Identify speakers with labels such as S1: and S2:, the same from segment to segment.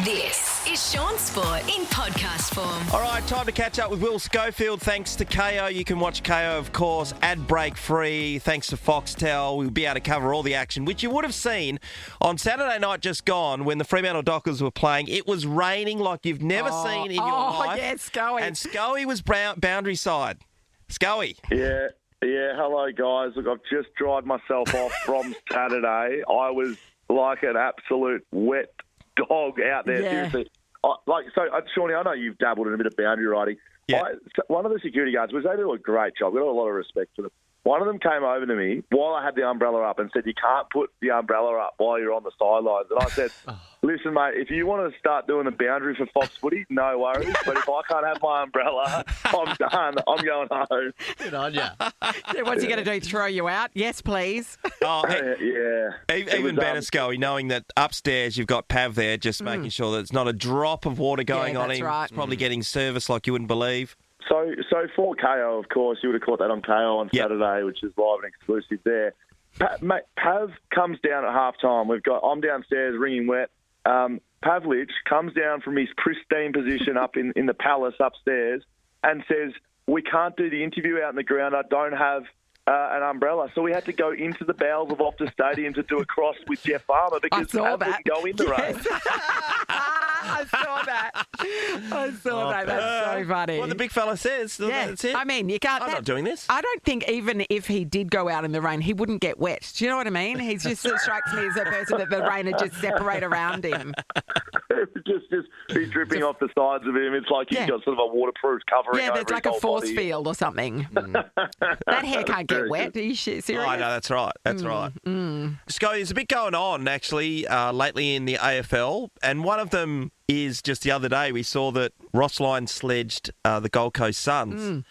S1: This is Shaun Sport in podcast form.
S2: All right, time to catch up with Will Schofield. Thanks to KO. You can watch KO, of course, ad break free. Thanks to Foxtel. We'll be able to cover all the action, which you would have seen on Saturday night just gone when the Fremantle Dockers were playing. It was raining like you've never seen in your life.
S3: Oh, yeah, Scully.
S2: And Scully was boundary side. Scully.
S4: Yeah, hello guys. Look, I've just dried myself off from Saturday. I was like an absolute wet dog out there.
S3: Yeah.
S4: Seriously. Shawnee, I know you've dabbled in a bit of boundary riding.
S2: Yeah.
S4: One of the security guards they do a great job. We've got a lot of respect for them. One of them came over to me while I had the umbrella up and said, "You can't put the umbrella up while you're on the sidelines." And I said, "Listen, mate, if you want to start doing the boundary for Fox Footy, no worries. But if I can't have my umbrella, I'm done. I'm going home."
S3: Good on you. What's he going to do, throw you out? Yes, please.
S4: Yeah.
S2: Even better, Scully, knowing that upstairs you've got Pav there, just making sure that it's not a drop of water going on
S3: that's
S2: him.
S3: right.
S2: He's probably getting service like you wouldn't believe.
S4: So for KO, of course, you would have caught that on KO on Saturday, which is live and exclusive there. Pav comes down at halftime. I'm downstairs wringing wet. Pavlich comes down from his pristine position up in the palace upstairs and says, "We can't do the interview out in the ground. I don't have an umbrella." So we had to go into the bowels of Optus Stadium to do a cross with Jeff Farmer because Pav wouldn't go in the rain.
S3: I saw that. That's so funny.
S2: What the big fella says, that's it.
S3: I mean, you can't.
S2: I'm not doing this.
S3: I don't think even if he did go out in the rain, he wouldn't get wet. Do you know what I mean? He just sort of strikes me as a person that the rain would just separate around him.
S4: just be dripping off the sides of him. It's like he's got sort of a waterproof covering.
S3: Yeah, there's like a force field or something. That hair can't get wet. Are you serious?
S2: Oh, I know, that's right. Scotty, there's a bit going on, actually, lately in the AFL, and one of them is just the other day we saw that Ross Lyon sledged the Gold Coast Suns.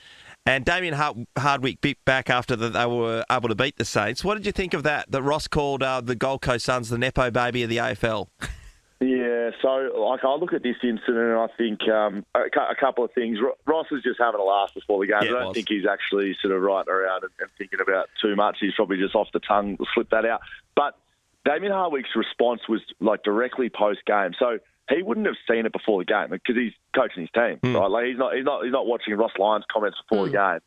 S2: And Damien Hardwick beat back after that they were able to beat the Saints. What did you think of that Ross called the Gold Coast Suns the Nepo baby of the AFL?
S4: Yeah, so I look at this incident and I think a couple of things. Ross is just having a laugh before the game.
S2: Yeah,
S4: I don't think he's actually sort of writing around and thinking about too much. He's probably just off the tongue to slip that out. But Damien Hardwick's response was like directly post-game. So he wouldn't have seen it before the game because he's coaching his team, right? Like he's not watching Ross Lyon's comments before the game.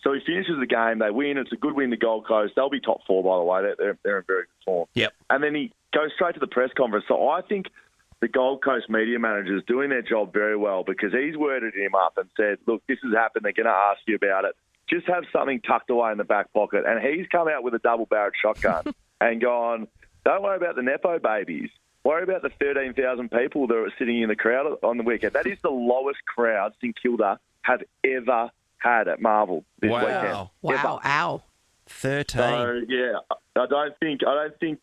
S4: So he finishes the game, they win. It's a good win to Gold Coast. They'll be top four, by the way. They're in very good form.
S2: Yep.
S4: And then he goes straight to the press conference. So I think the Gold Coast media manager is doing their job very well because he's worded him up and said, "Look, this has happened. They're going to ask you about it. Just have something tucked away in the back pocket." And he's come out with a double-barreled shotgun and gone, "Don't worry about the Nepo babies. Worry about the 13,000 people that are sitting in the crowd on the weekend." That is the lowest crowd St Kilda have ever had at Marvel this weekend.
S3: Wow. Ow.
S2: 13.
S4: So, yeah, I don't think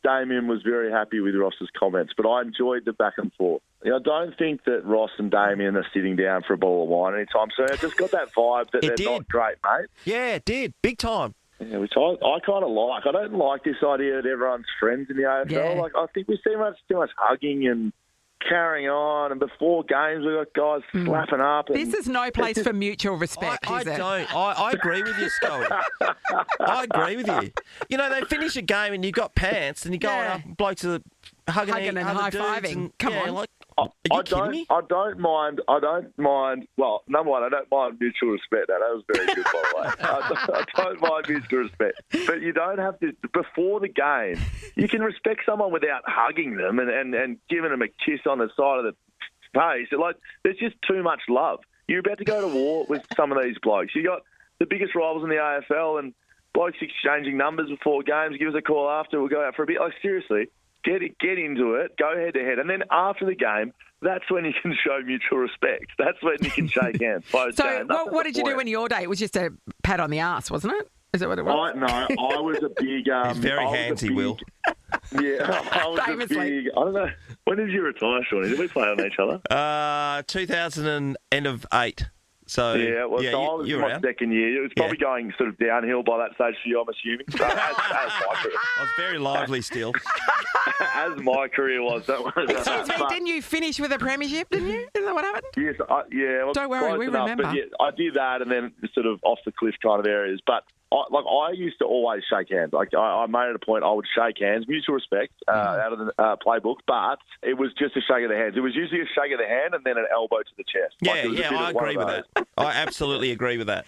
S4: Damien was very happy with Ross's comments, but I enjoyed the back and forth. I don't think that Ross and Damien are sitting down for a bottle of wine anytime soon. I just got that vibe that they're not great, mate.
S2: Yeah, it did. Big time.
S4: Yeah, which I kind of like. I don't like this idea that everyone's friends in the AFL.
S3: Yeah.
S4: Like, I think we see too much hugging and carrying on, and before games we've got guys slapping up. And
S3: this is no place for mutual respect, is it?
S2: I agree with you, Scully. I agree with you. You know, they finish a game and you've got pants and you're going up, blokes are hugging
S3: and high-fiving. Come on.
S2: Like, are you kidding me?
S4: I don't mind. Well, number one, I don't mind mutual respect. That was very good, by the way. I don't mind mutual respect. But you don't have to, before the game, you can respect someone without hugging them and giving them a kiss on the side of the face. Like, there's just too much love. You're about to go to war with some of these blokes. You got the biggest rivals in the AFL and blokes exchanging numbers before games. Give us a call after. We'll go out for a bit. Like, seriously. Get into it, go head-to-head, and then after the game, that's when you can show mutual respect. That's when you can shake hands.
S3: So what did you do in your day? It was just a pat on the arse, wasn't it? Is that what it was?
S4: I was a big...
S2: He's very handsy, Will.
S4: Yeah, I was
S3: Famously.
S4: a big... I don't know. When did you retire, Shaun? Did we play on each other?
S2: 2000 and end of 8. So,
S4: yeah, well, so I was in my second year. It was probably going sort of downhill by that stage for you, I'm assuming. So as my career.
S2: I was very lively still.
S4: As my career was.
S3: Excuse me, didn't you finish with a premiership, didn't you? Isn't that what happened?
S4: Yes, yeah. Well,
S3: don't worry, we remember.
S4: But yeah, I did that and then sort of off the cliff kind of areas. But I used to always shake hands. Like I made it a point I would shake hands, mutual respect out of the playbook, but it was just a shake of the hands. It was usually a shake of the hand and then an elbow to the chest.
S2: I agree with that. I absolutely agree with that.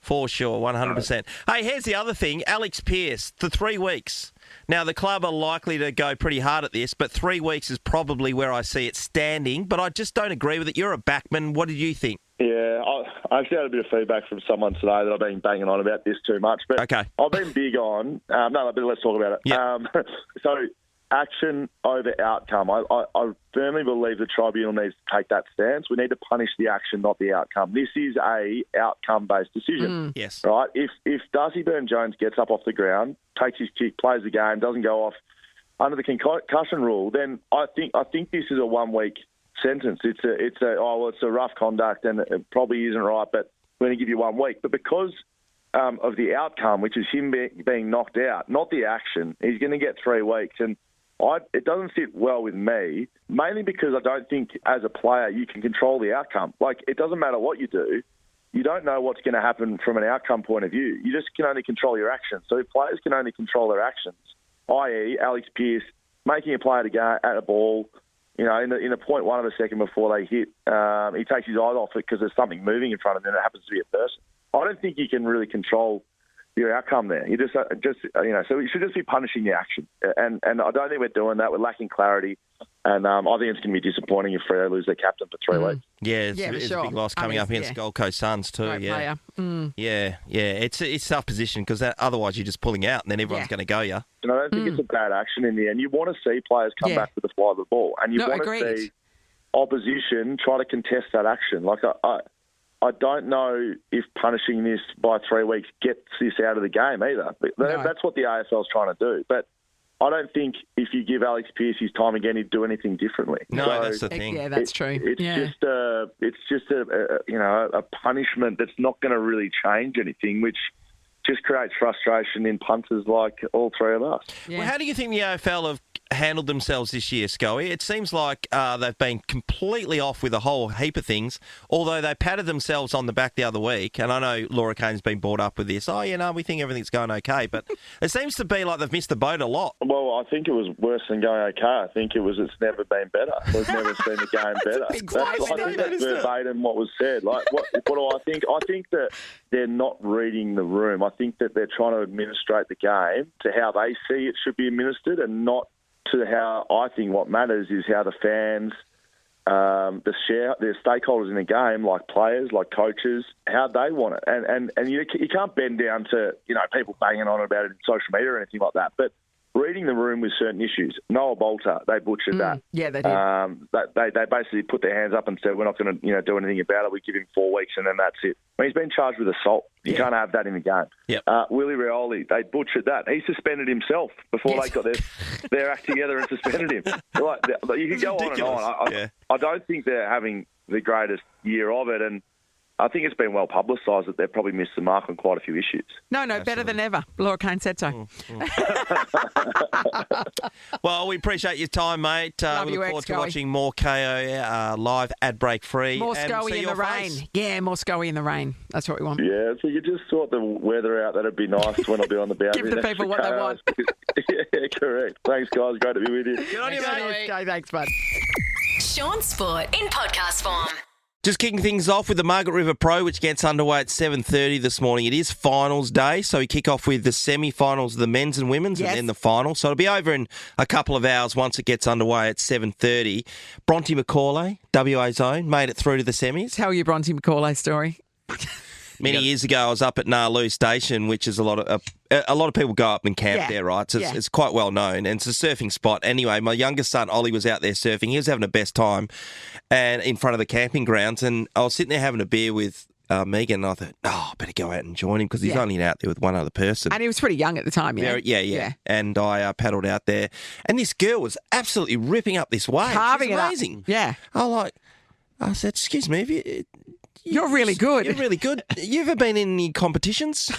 S2: For sure, 100%. Hey, here's the other thing. Alex Pearce, for 3 weeks. Now, the club are likely to go pretty hard at this, but 3 weeks is probably where I see it standing, but I just don't agree with it. You're a backman. What did you think?
S4: Yeah, I actually had a bit of feedback from someone today that I've been banging on about this too much. But
S2: okay.
S4: I've been big on... but let's talk about it.
S2: Yep.
S4: So, action over outcome. I firmly believe the tribunal needs to take that stance. We need to punish the action, not the outcome. This is a outcome-based decision.
S2: Yes.
S4: Right? If Darcy Byrne-Jones gets up off the ground, takes his kick, plays the game, doesn't go off under the concussion rule, then I think this is a 1 week sentence. It's a rough conduct and it probably isn't right, but we're going to give you 1 week. But because of the outcome, which is him being knocked out, not the action, he's going to get 3 weeks. And it doesn't sit well with me, mainly because I don't think as a player you can control the outcome. Like, it doesn't matter what you do. You don't know what's going to happen from an outcome point of view. You just can only control your actions. So if players can only control their actions, i.e. Alex Pearce making a player to go at a ball, in the 0.1 of a second before they hit, he takes his eyes off it because there's something moving in front of him and it happens to be a person. I don't think you can really control your outcome there. You so we should just be punishing the action. And I don't think we're doing that. We're lacking clarity. And I think it's going to be disappointing if Freo lose their captain for 3 weeks.
S2: Yeah, it's a big loss coming up against Gold Coast Suns too.
S3: Great player.
S2: Yeah. It's a tough position because otherwise you're just pulling out and then everyone's going to go you.
S4: And I don't think it's a bad action in the end. You want to see players come back with the fly of the ball. And you want to see opposition try to contest that action. Like, I don't know if punishing this by 3 weeks gets this out of the game either. That's what the AFL's trying to do. But I don't think if you give Alex Pearce his time again, he'd do anything differently.
S2: No, that's the thing.
S3: Yeah, that's true.
S4: It's just a punishment that's not going to really change anything, which just creates frustration in punters like all three of us.
S2: Yeah. Well, how do you think the AFL have handled themselves this year, Scully? It seems like they've been completely off with a whole heap of things, although they patted themselves on the back the other week, and I know Laura Kane's been brought up with this. We think everything's going okay, but it seems to be like they've missed the boat a lot.
S4: Well, I think it was worse than going okay. I think it's never been better. We've never seen the game better. I think that's verbatim what was said. Like, what do I think? I think that they're not reading the room. I think that they're trying to administrate the game to how they see it should be administered and not to how I think what matters is how the fans, their stakeholders in the game, like players, like coaches, how they want it. And you can't bend down to people banging on about it in social media or anything like that. But reading the room with certain issues. Noah Bolter, they butchered that.
S3: Yeah, they did.
S4: They basically put their hands up and said, we're not going to do anything about it. We give him 4 weeks and then that's it. I mean, he's been charged with assault. You can't have that in the game.
S2: Yep.
S4: Willie Rioli, they butchered that. He suspended himself before they got their act together and suspended him. You can go on and on. I don't think they're having the greatest year of it, and I think it's been well publicised that they've probably missed the mark on quite a few issues.
S3: No, better than ever. Laura Kane said so.
S2: Well, we appreciate your time, mate. We look forward to watching more KO live, ad break free.
S3: More Scully in the rain. Yeah, more Scully in the rain. That's what we want.
S4: Yeah, if we could just sort the weather out, that'd be nice when I'll be on the boundary.
S3: Give the people what they want.
S4: Yeah, correct. Thanks, guys. Great to be with you.
S2: Good on you, mate.
S3: Thanks, bud.
S1: Shaun Sport in podcast form.
S2: Just kicking things off with the Margaret River Pro, which gets underway at 7:30 this morning. It is finals day, so we kick off with the semi-finals of the men's and women's and then the final. So it'll be over in a couple of hours once it gets underway at 7:30. Bronte McCauley, WA's own, made it through to the semis.
S3: Tell your Bronte McCauley story.
S2: Many years ago, I was up at Naarloo Station, which is a lot of people go up and camp there, right? So it's quite well known, and it's a surfing spot. Anyway, my youngest son Ollie was out there surfing. He was having the best time, and in front of the camping grounds. And I was sitting there having a beer with Megan, and I thought, I better go out and join him because he's only out there with one other person.
S3: And he was pretty young at the time,
S2: Yeah. And I paddled out there, and this girl was absolutely ripping up this wave.
S3: Carving
S2: She's
S3: it
S2: amazing.
S3: up. Yeah.
S2: I said, excuse me,
S3: You're really good.
S2: You're really good. You ever been in any competitions?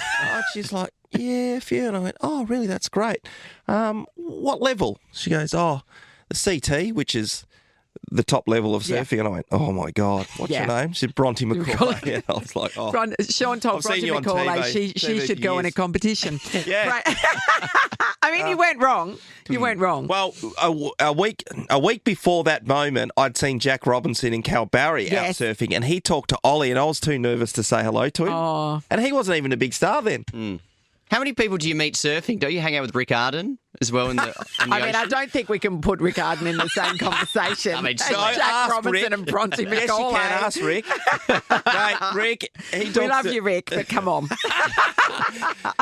S2: She's like, yeah, a few. And I went, oh, really? That's great. What level? She goes, the CT, which is the top level of surfing, and I went, "Oh my God, what's your name?" She said, "Bronte McCauley." Yeah, I was like, "Oh."
S3: Shaun told Bronte McCauley she should go in a competition.
S2: Yeah.
S3: Right. I mean, you weren't wrong. You weren't wrong.
S2: Well, a week before that moment, I'd seen Jack Robinson and Cal Barry out surfing, and he talked to Ollie, and I was too nervous to say hello to him.
S3: Oh.
S2: And he wasn't even a big star then.
S5: How many people do you meet surfing? Don't you hang out with Rick Arden as well in the ocean?
S3: I don't think we can put Rick Arden in the same conversation
S5: I mean,
S3: as
S5: so
S3: Jack Robinson and Bronte McCauley.
S2: Yes, you can ask Rick. No, Rick,
S3: We love you, Rick, but come on.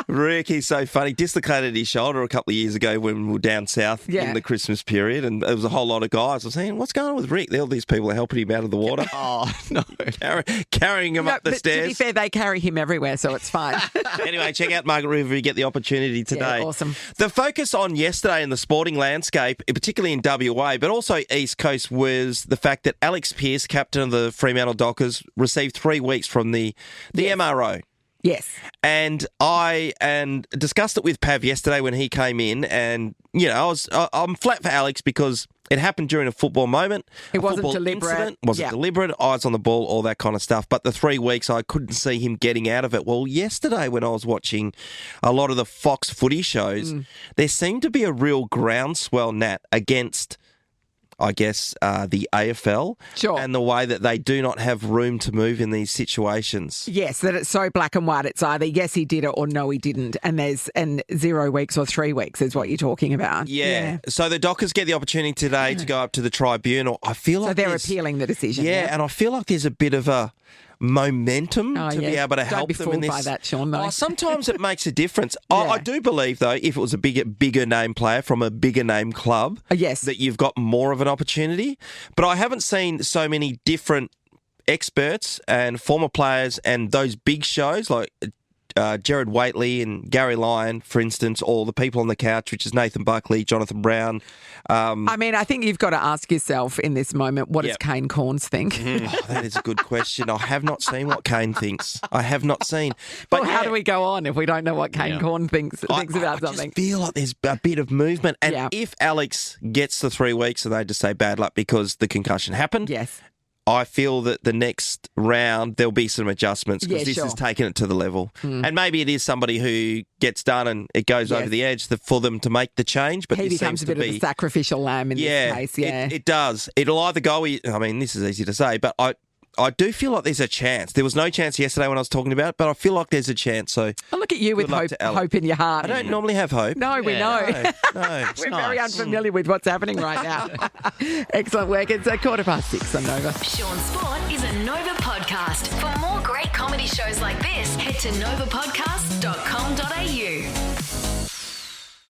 S2: Rick, he's so funny. Dislocated his shoulder a couple of years ago when we were down south in the Christmas period, and there was a whole lot of guys. I was saying, "What's going on with Rick?" All these people are helping him out of the water.
S5: Oh, no.
S2: Carrying him up the stairs.
S3: To be fair, they carry him everywhere, so it's fine.
S2: Anyway, check out Margaret River if you get the opportunity today.
S3: Yeah, awesome.
S2: The focus on yesterday in the sporting landscape, particularly in WA, but also East Coast, was the fact that Alex Pearce, captain of the Fremantle Dockers, received 3 weeks from the MRO.
S3: Yes.
S2: And I discussed it with Pav yesterday when he came in, and I'm flat for Alex because it happened during a football moment.
S3: It wasn't deliberate.
S2: Wasn't deliberate, eyes on the ball, all that kind of stuff. But the 3 weeks, I couldn't see him getting out of it. Well, yesterday when I was watching a lot of the Fox footy shows, there seemed to be a real groundswell, Nat, against, I guess, the AFL and the way that they do not have room to move in these situations.
S3: Yes, that it's so black and white. It's either yes, he did it or no, he didn't. And 0 weeks or 3 weeks is what you're talking about.
S2: Yeah. So the Dockers get the opportunity today to go up to the tribunal. I feel like
S3: they're appealing the decision.
S2: Yeah, and I feel like there's a bit of a momentum to be able to help them in this.
S3: Don't be fooled by that, Shaun, though.
S2: Sometimes it makes a difference. I do believe, though, if it was a bigger name player from a bigger name club, that you've got more of an opportunity. But I haven't seen so many different experts and former players and those big shows like Gerard Whateley and Gary Lyon, for instance, or the people on the couch, which is Nathan Buckley, Jonathan Brown.
S3: I mean, I think you've got to ask yourself in this moment, what does Kane Corns think?
S2: Oh, that is a good question. I have not seen what Kane thinks. I have not seen. But
S3: how do we go on if we don't know what Kane Corn thinks about something?
S2: I just feel like there's a bit of movement. And if Alex gets the 3 weeks and they just say bad luck because the concussion happened, I feel that the next round there'll be some adjustments because this has taken it to the level. And maybe it is somebody who gets done and it goes over the edge for them to make the change. But
S3: he becomes a bit of a sacrificial lamb in this case. Yeah,
S2: it does. It'll either go. I mean, this is easy to say, but I do feel like there's a chance. There was no chance yesterday when I was talking about it, but I feel like there's a chance. So
S3: I look at you with hope in your heart.
S2: I don't normally have hope.
S3: No, we know.
S2: No,
S3: we're very unfamiliar with what's happening right now. Excellent work. It's 6:15 on Nova.
S1: Shaun Sport is a Nova podcast. For more great comedy shows like this, head to novapodcast.com.au.